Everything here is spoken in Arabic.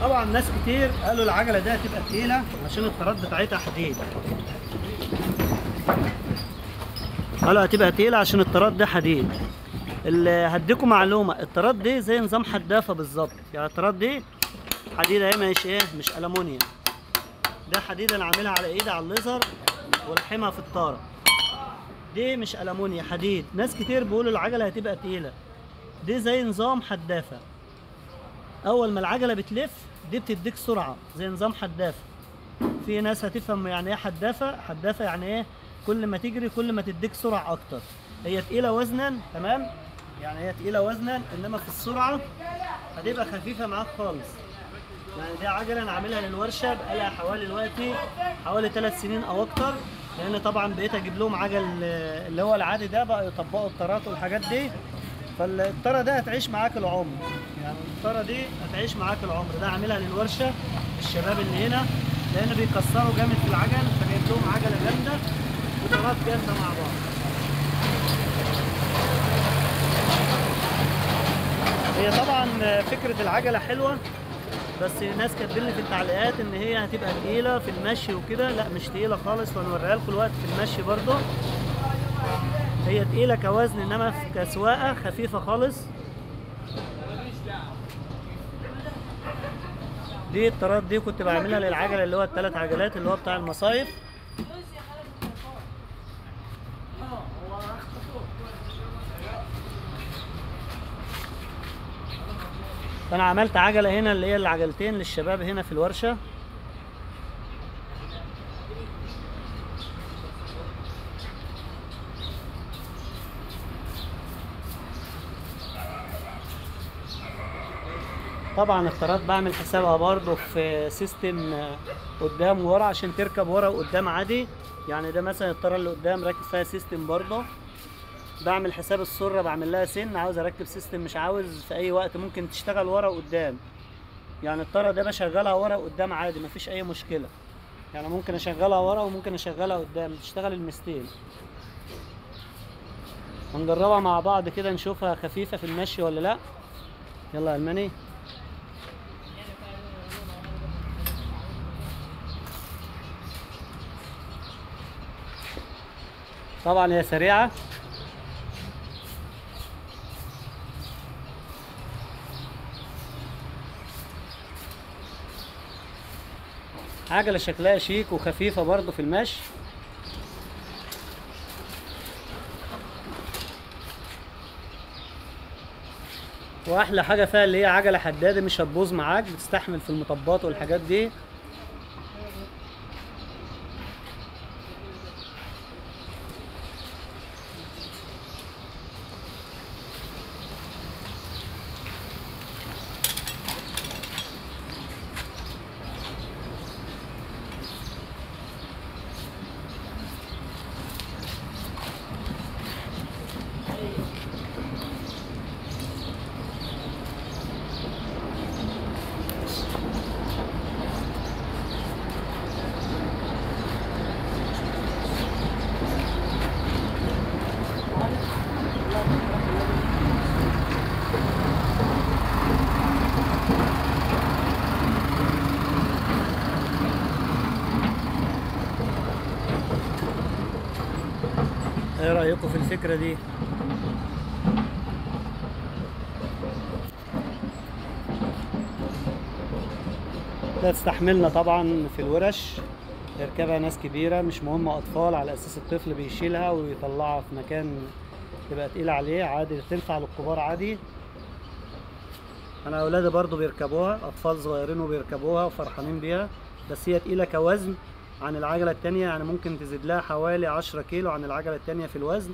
طبعا ناس كتير قالوا العجله دي هتبقى تقيله عشان الطارات بتاعتها حديد. قالوا هتبقى تقيله عشان الطارات دي حديد. اللي هديكم معلومه، الطارات دي زي نظام حدافه بالظبط. يعني الطارات دي حديده اهي، مش ألمونيوم. ده حديد انا عاملها على ايدي على الليزر ولحمها في الطاره. دي مش ألمونيوم، حديد. ناس كتير بيقولوا العجله هتبقى تقيله. دي زي نظام حدافه. اول ما العجله بتلف دي بتديك سرعه زي نظام حدافه. في ناس هتفهم يعني ايه حدافه. حدافه يعني ايه؟ كل ما تجري كل ما تديك سرعه اكتر. هي تقيله وزنا، تمام؟ يعني هي تقيله وزنا، انما في السرعه هتبقى خفيفه معاك خالص. يعني دي عجله انا عاملها للورشه بقالها حوالي دلوقتي حوالي 3 سنين او اكتر. لان طبعا بقيت اجيب لهم عجل اللي هو العادي ده بقى يطبقوا الطارات والحاجات دي. فالطاره دي هتعيش معاك العمر. يعني الطاره دي هتعيش معاك العمر. ده عاملها للورشه الشباب اللي هنا، لان بيكسروا جامد في العجل، فجايب لهم عجله جامده وطارات جامده مع بعض. هي طبعا فكره العجله حلوه، بس ناس كاتبين لي في التعليقات ان هي هتبقى تقيله في المشي وكده. لا، مش تقيله خالص، وهنوريها لكم دلوقتي في المشي برضه. هي تقيله كوزن، انما كسواقه خفيفه خالص. دي الطارات دي كنت بعملها للعجله اللي هو ال3 عجلات اللي هو بتاع المصايف. فانا عملت عجله هنا اللي هي العجلتين للشباب هنا في الورشه. طبعا الطارات بعمل حسابها برضه في سيستم قدام وورا عشان تركب ورا وقدام عادي. يعني ده مثلا الطاره اللي قدام راكب فيها سيستم برضه. بعمل حساب السره، بعمل لها سن. عاوز اركب سيستم مش عاوز، في اي وقت ممكن تشتغل ورا وقدام. يعني الطاره ده بشغلها ورا وقدام عادي، مفيش اي مشكله. يعني ممكن اشغلها ورا وممكن اشغلها قدام، تشتغل المستين. هنجربها مع بعض كده نشوفها خفيفه في المشي ولا لا. يلا يا الماني. طبعا هي سريعه. عجله شكلها شيك وخفيفه برضو في المشي. واحلى حاجه فيها اللي هي عجله حداده، مش هتبوظ معاك، بتستحمل في المطبات والحاجات دي. ايه رأيكم في الفكرة دي؟ ده تستحملنا طبعا في الورش، يركبها ناس كبيرة، مش مهم أطفال، على أساس الطفل بيشيلها ويطلعها في مكان تبقى تقيلة عليه عادي، تنفع للكبار عادي. أنا أولادي برضو بيركبوها، أطفال صغيرين وبيركبوها وفرحانين بيها. بس هي تقيلة كوزن عن العجلة التانية، يعني ممكن تزيد لها حوالي 10 كيلو عن العجلة التانية في الوزن.